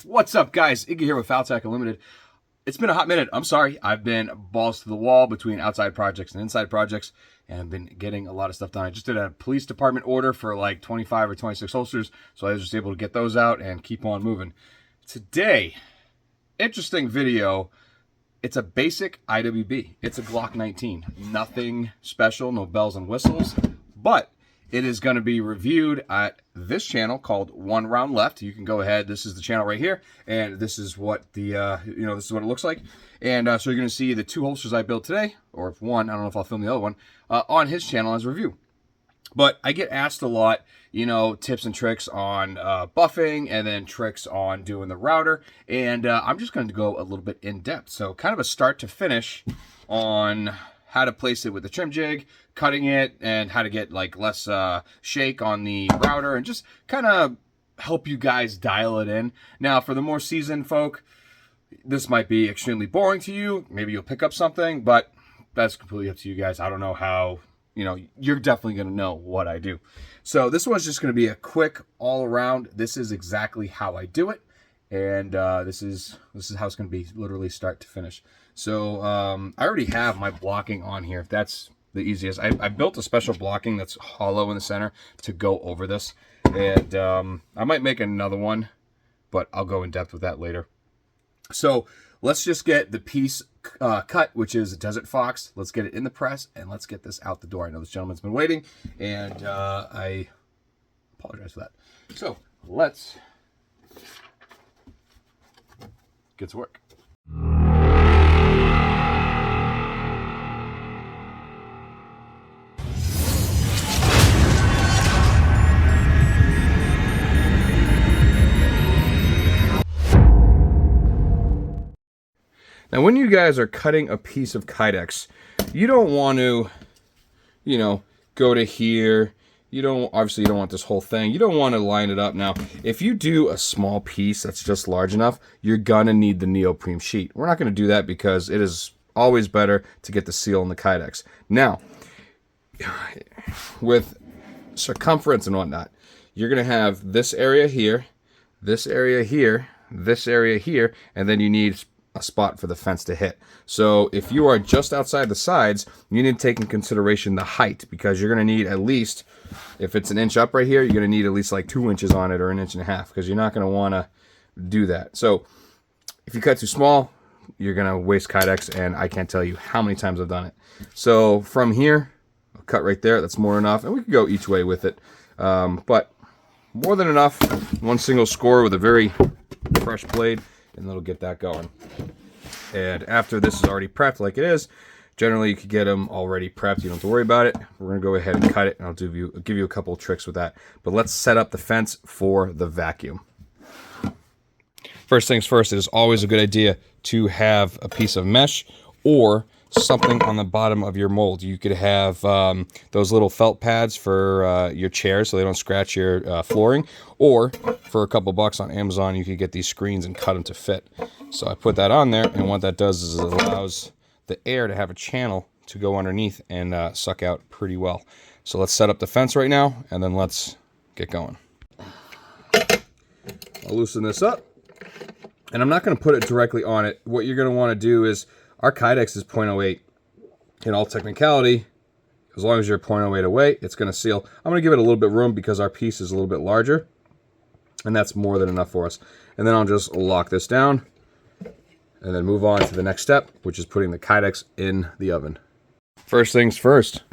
What's up, guys? Iggy here with Faltacunlimited. It's been a hot minute. I'm sorry. I've been balls to the wall between outside projects and inside projects, and I've been getting a lot of stuff done. I just did a police department order for like 25 or 26 holsters, so I was just able to get those out and keep on moving. Today, interesting video. It's a basic IWB. It's a Glock 19. Nothing special, no bells and whistles, but it is going to be reviewed at this channel called One Round Left. You can go ahead. This is the channel right here, and this is what the this is what it looks like. And so you're going to see the two holsters I built today, or if one, I don't know if I'll film the other one, on his channel as a review. But I get asked a lot, tips and tricks on buffing, and then tricks on doing the router. And I'm just going to go a little bit in depth. So kind of a start to finish on how to place it with the trim jig, cutting it, and how to get like less shake on the router, and just kind of help you guys dial it in. Now, for the more seasoned folk, this might be extremely boring to you. Maybe you'll pick up something, but that's completely up to you guys. I don't know how, you're definitely going to know what I do. So this one's just going to be a quick all around. This is exactly how I do it. And this is how it's going to be, literally start to finish. So I already have my blocking on here. That's the easiest. I built a special blocking that's hollow in the center to go over this. And I might make another one, but I'll go in depth with that later. So let's just get the piece cut, which is a Desert Fox. Let's get it in the press, and let's get this out the door. I know this gentleman's been waiting, and I apologize for that. So let's get to work. Now, when you guys are cutting a piece of KYDEX, you don't want to, go to here. Obviously, you don't want this whole thing. You don't want to line it up. Now, if you do a small piece that's just large enough, you're gonna need the neoprene sheet. We're not gonna do that because it is always better to get the seal in the KYDEX. Now, with circumference and whatnot, you're gonna have this area here, this area here, this area here, and then you need a spot for the fence to hit. So if you are just outside the sides, you need to take in consideration the height, because you're going to need at least, if it's an inch up right here, you're going to need at least like 2 inches on it, or an inch and a half, because you're not going to want to do that. So if you cut too small, you're going to waste KYDEX, and I can't tell you how many times I've done it. So from here, I'll cut right there. That's more than enough, and we can go each way with it. But more than enough. One single score with a very fresh blade, and that'll get that going. And after this is already prepped like it is, generally you could get them already prepped. You don't have to worry about it. We're going to go ahead and cut it, and I'll give you a couple of tricks with that. But let's set up the fence for the vacuum. First things first, it is always a good idea to have a piece of mesh or something on the bottom of your mold. You could have those little felt pads for your chairs so they don't scratch your flooring, or for a couple bucks on Amazon you could get these screens and cut them to fit. So I put that on there, and what that does is it allows the air to have a channel to go underneath and suck out pretty well. So let's set up the fence right now, and then let's get going. I'll loosen this up, and I'm not going to put it directly on it. What you're going to want to do is, our KYDEX is 0.08. In all technicality, as long as you're 0.08 away, it's going to seal. I'm going to give it a little bit of room because our piece is a little bit larger, and that's more than enough for us. And then I'll just lock this down, and then move on to the next step, which is putting the KYDEX in the oven. First things first.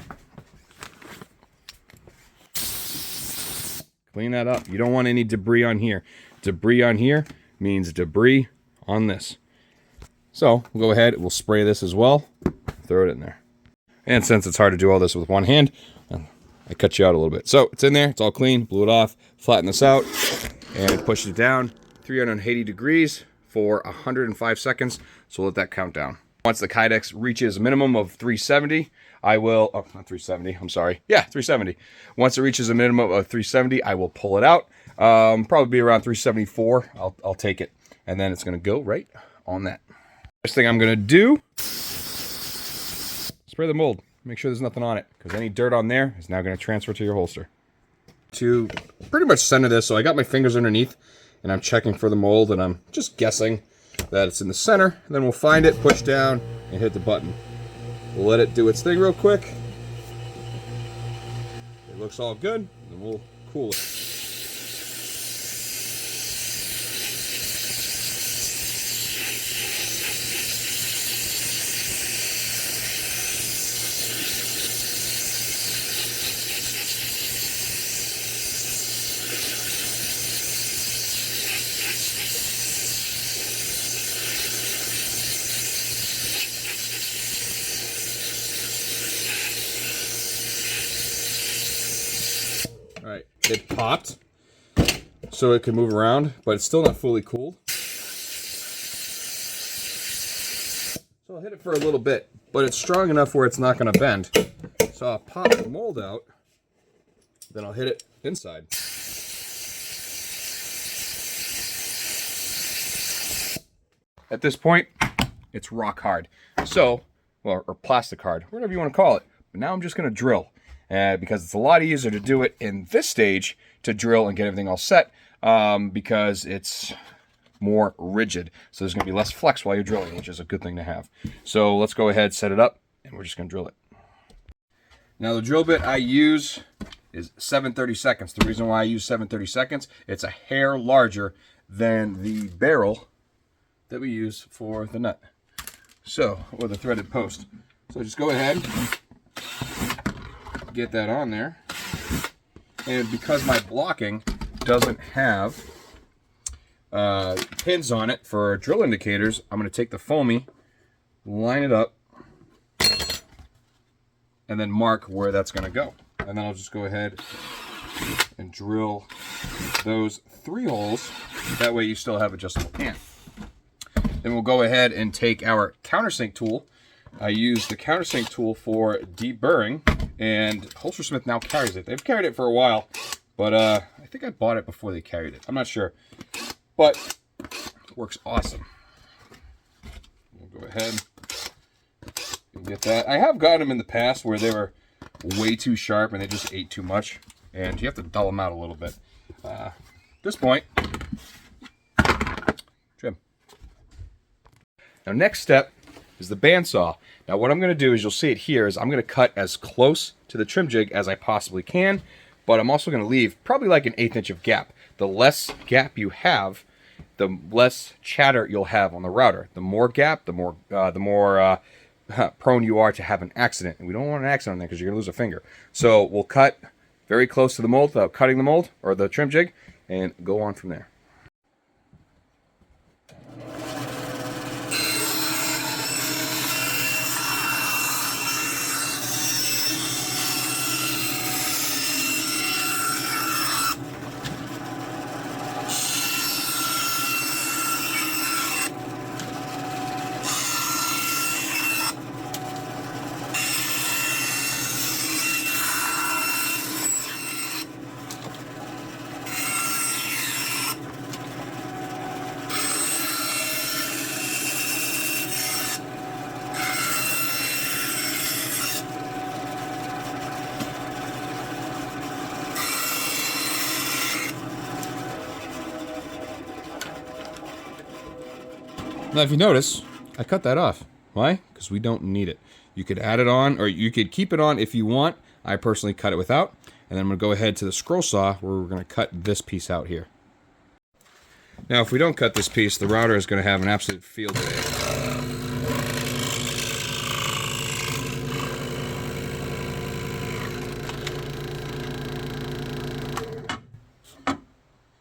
Clean that up. You don't want any debris on here. Debris on here means debris on this. So we'll go ahead, we'll spray this as well, throw it in there. And since it's hard to do all this with one hand, I cut you out a little bit. So it's in there, it's all clean, blew it off, flatten this out, and push it down 380 degrees for 105 seconds. So we'll let that count down. Once the KYDEX reaches a minimum of 370, I will, oh, not 370, I'm sorry. Yeah, 370. Once it reaches a minimum of 370, I will pull it out. Probably be around 374, I'll take it. And then it's gonna go right on that. First thing I'm gonna do, spray the mold. Make sure there's nothing on it, because any dirt on there is now gonna transfer to your holster. To pretty much center this, so I got my fingers underneath, and I'm checking for the mold, and I'm just guessing that it's in the center. And then we'll find it, push down, and hit the button. We'll let it do its thing real quick. It looks all good, and we'll cool it. All right, it popped, so it can move around, but it's still not fully cooled. So I'll hit it for a little bit, but it's strong enough where it's not going to bend. So I'll pop the mold out, then I'll hit it inside. At this point, it's rock hard. So, well, or plastic hard, whatever you want to call it. But now I'm just going to drill. Because it's a lot easier to do it in this stage to drill and get everything all set because it's more rigid. So there's going to be less flex while you're drilling, which is a good thing to have. So let's go ahead, set it up, and we're just going to drill it. Now the drill bit I use is 7/32. The reason why I use 7/32, it's a hair larger than the barrel that we use for the nut. So, or the threaded post. So just go ahead, get that on there, and because my blocking doesn't have pins on it for drill indicators, I'm going to take the foamy, line it up, and then mark where that's going to go. And then I'll just go ahead and drill those 3 holes. That way you still have adjustable can. Then we'll go ahead and take our countersink tool. I use the countersink tool for deburring, and Holstersmith now carries it. They've carried it for a while, but I think I bought it before they carried it. I'm not sure, but it works awesome. We'll go ahead and get that. I have gotten them in the past where they were way too sharp and they just ate too much, and you have to dull them out a little bit. At this point, trim. Now next step is the bandsaw. Now what I'm going to do is, you'll see it here, is I'm going to cut as close to the trim jig as I possibly can, but I'm also going to leave probably like an 1/8 inch of gap. The less gap you have, the less chatter you'll have on the router. The more gap, the more prone you are to have an accident. And we don't want an accident on there because you're going to lose a finger. So we'll cut very close to the mold without cutting the mold or the trim jig, and go on from there. Now, if you notice, I cut that off. Why? Because we don't need it. You could add it on, or you could keep it on if you want. I personally cut it without. And then I'm going to go ahead to the scroll saw, where we're going to cut this piece out here. Now, if we don't cut this piece, the router is going to have an absolute field day.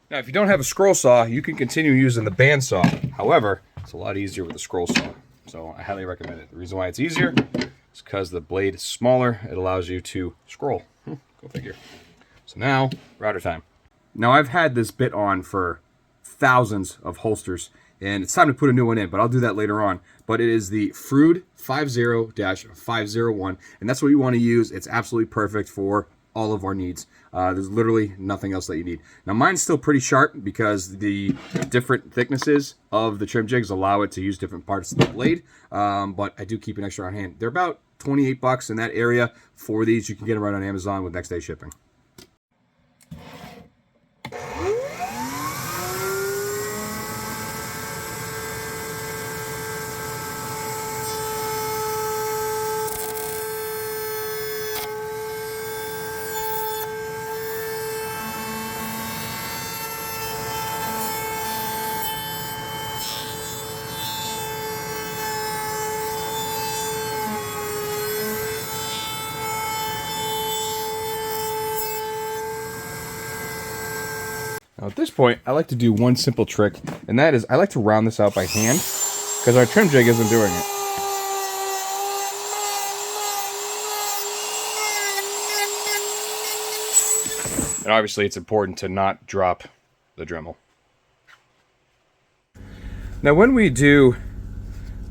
Now, if you don't have a scroll saw, you can continue using the bandsaw. However, it's a lot easier with a scroll saw, so I highly recommend it. The reason why it's easier is because the blade is smaller. It allows you to scroll. Go figure. So now, router time. Now, I've had this bit on for thousands of holsters, and it's time to put a new one in, but I'll do that later on. But it is the Frood 50-501, and that's what you want to use. It's absolutely perfect for all of our needs. There's literally nothing else that you need. Now, mine's still pretty sharp because the different thicknesses of the trim jigs allow it to use different parts of the blade, but I do keep an extra on hand. They're about $28 in that area for these. You can get them right on Amazon with next day shipping. Now at this point, I like to do one simple trick, and that is I like to round this out by hand, because our trim jig isn't doing it. And obviously it's important to not drop the Dremel. Now when we do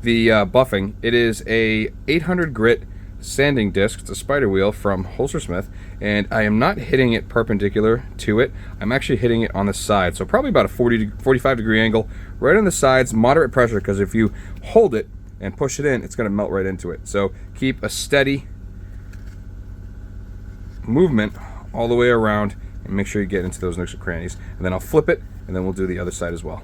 the buffing, it is a 800 grit sanding disc. It's a spider wheel from Holstersmith, and I am not hitting it perpendicular to it. I'm actually hitting it on the side, so probably about a 45 degree angle right on the sides, moderate pressure, because if you hold it and push it in, it's going to melt right into it. So keep a steady movement all the way around and make sure you get into those nooks and crannies. And then I'll flip it, and then we'll do the other side as well.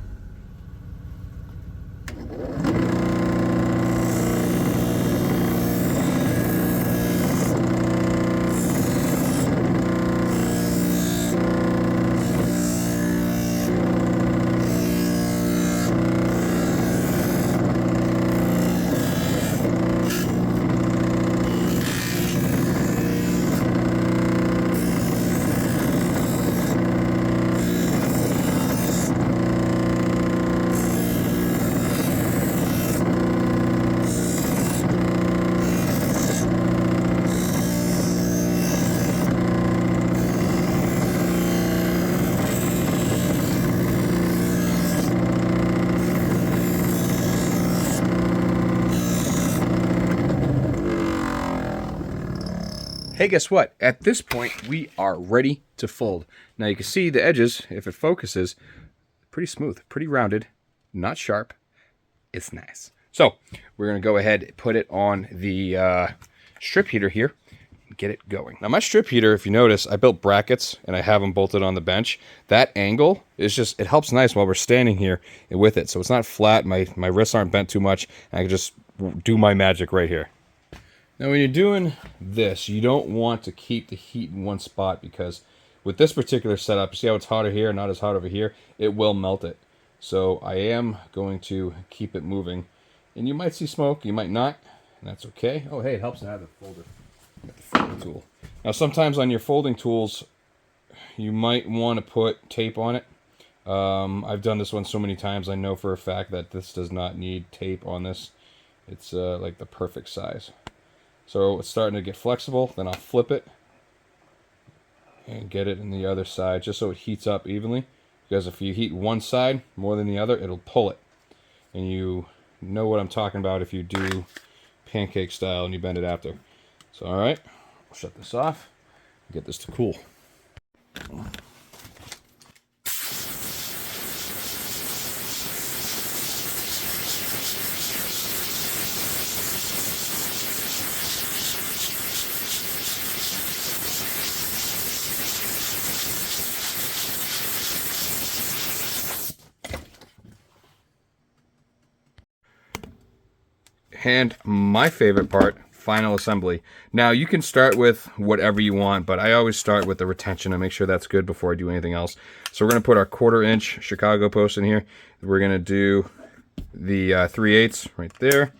Hey, guess what? At this point, we are ready to fold. Now you can see the edges, if it focuses, pretty smooth, pretty rounded, not sharp. It's nice. So we're gonna go ahead and put it on the strip heater here and get it going. Now my strip heater, if you notice, I built brackets and I have them bolted on the bench. That angle is just, it helps nice while we're standing here with it. So it's not flat, my wrists aren't bent too much, and I can just do my magic right here. Now when you're doing this, you don't want to keep the heat in one spot, because with this particular setup, you see how it's hotter here, not as hot over here, it will melt it. So I am going to keep it moving. And you might see smoke, you might not, and that's okay. Oh hey, it helps to have the folder. Got the folding tool. Now sometimes on your folding tools, you might want to put tape on it. I've done this one so many times, I know for a fact that this does not need tape on this. It's like the perfect size. So it's starting to get flexible, then I'll flip it and get it in the other side just so it heats up evenly. Because if you heat one side more than the other, it'll pull it. And you know what I'm talking about if you do pancake style and you bend it after. So alright, I'll shut this off and get this to cool. And my favorite part, final assembly. Now you can start with whatever you want, but I always start with the retention and make sure that's good before I do anything else. So we're going to put our 1/4 inch Chicago post in here. We're going to do the 3/8 right there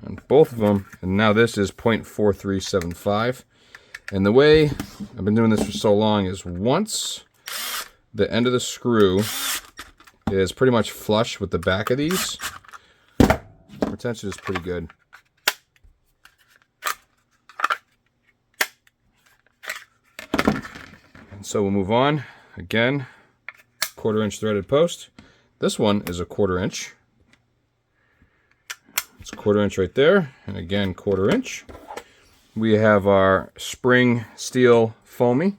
on both of them. And now this is 0.4375. And the way I've been doing this for so long is once the end of the screw is pretty much flush with the back of these, retention is pretty good. And so we'll move on. Again, 1/4 inch threaded post. This one is a 1/4 inch. It's a 1/4 inch right there, and again 1/4 inch. We have our spring steel foamy.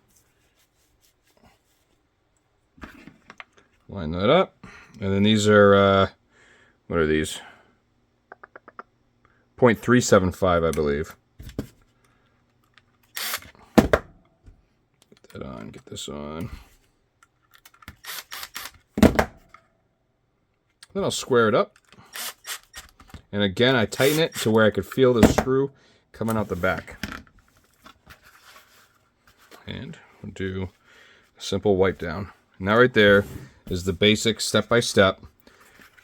Line that up, and then these are what are these? 0.375, I believe. Put that on, get this on. Then I'll square it up. And again, I tighten it to where I could feel the screw coming out the back. And we'll do a simple wipe down. Now right there is the basic step-by-step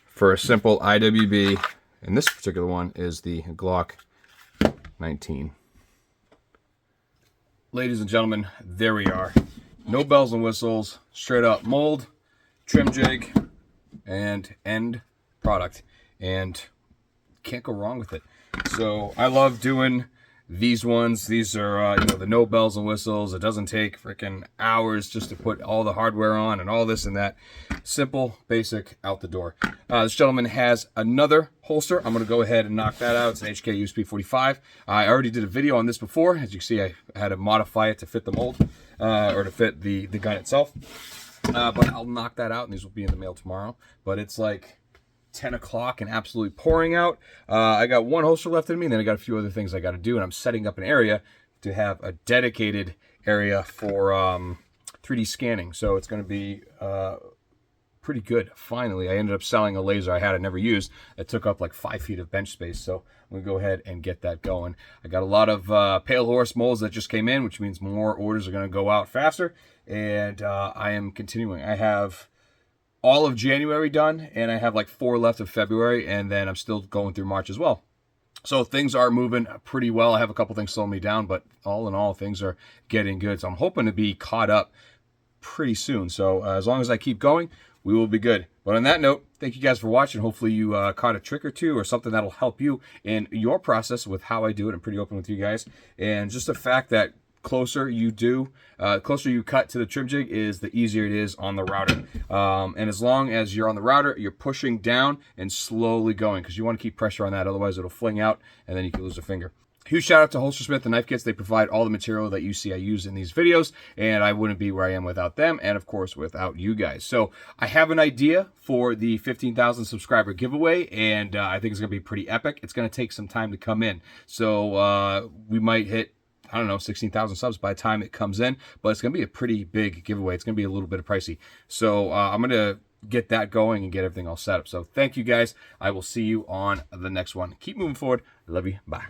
for a simple IWB. And this particular one is the Glock 19. Ladies and gentlemen, there we are. no bells and whistles, straight up mold, trim jig, and end product. And can't go wrong with it. So I love doing these ones. These are, you know, the no bells and whistles. It doesn't take freaking hours just to put all the hardware on and all this and that. Simple, basic, out the door. This gentleman has another holster. I'm going to go ahead and knock that out. It's an HK USP 45. I already did a video on this before. As you can see, I had to modify it to fit the mold, or to fit the gun itself. But I'll knock that out, and these will be in the mail tomorrow. But it's like 10 o'clock and absolutely pouring out. I got one holster left in me, and then I got a few other things I got to do, and I'm setting up an area to have a dedicated area for 3D scanning. So it's going to be pretty good. Finally, I ended up selling a laser I had never used. It took up like 5 feet of bench space, so I'm going to go ahead and get that going. I got a lot of pale horse molds that just came in, which means more orders are going to go out faster, and I am continuing. I have all of January done, and I have like 4 left of February, and then I'm still going through March as well. So things are moving pretty well. I have a couple things slowing me down, but all in all, things are getting good. So I'm hoping to be caught up pretty soon. So as long as I keep going, we will be good. But on that note, thank you guys for watching. Hopefully you caught a trick or two or something that'll help you in your process with how I do it. I'm pretty open with you guys. And just the fact that closer you cut to the trim jig is the easier it is on the router. And as long as you're on the router, you're pushing down and slowly going, because you want to keep pressure on that, otherwise it'll fling out and then you can lose a finger. Huge shout out to Holstersmith, the knife kits. They provide all the material that you see I use in these videos, and I wouldn't be where I am without them, and of course without you guys. So I have an idea for the 15,000 subscriber giveaway, and I think it's going to be pretty epic. It's going to take some time to come in. So we might hit, I don't know, 16,000 subs by the time it comes in, but it's going to be a pretty big giveaway. It's going to be a little bit pricey. So I'm going to get that going and get everything all set up. So thank you guys. I will see you on the next one. Keep moving forward. I love you. Bye.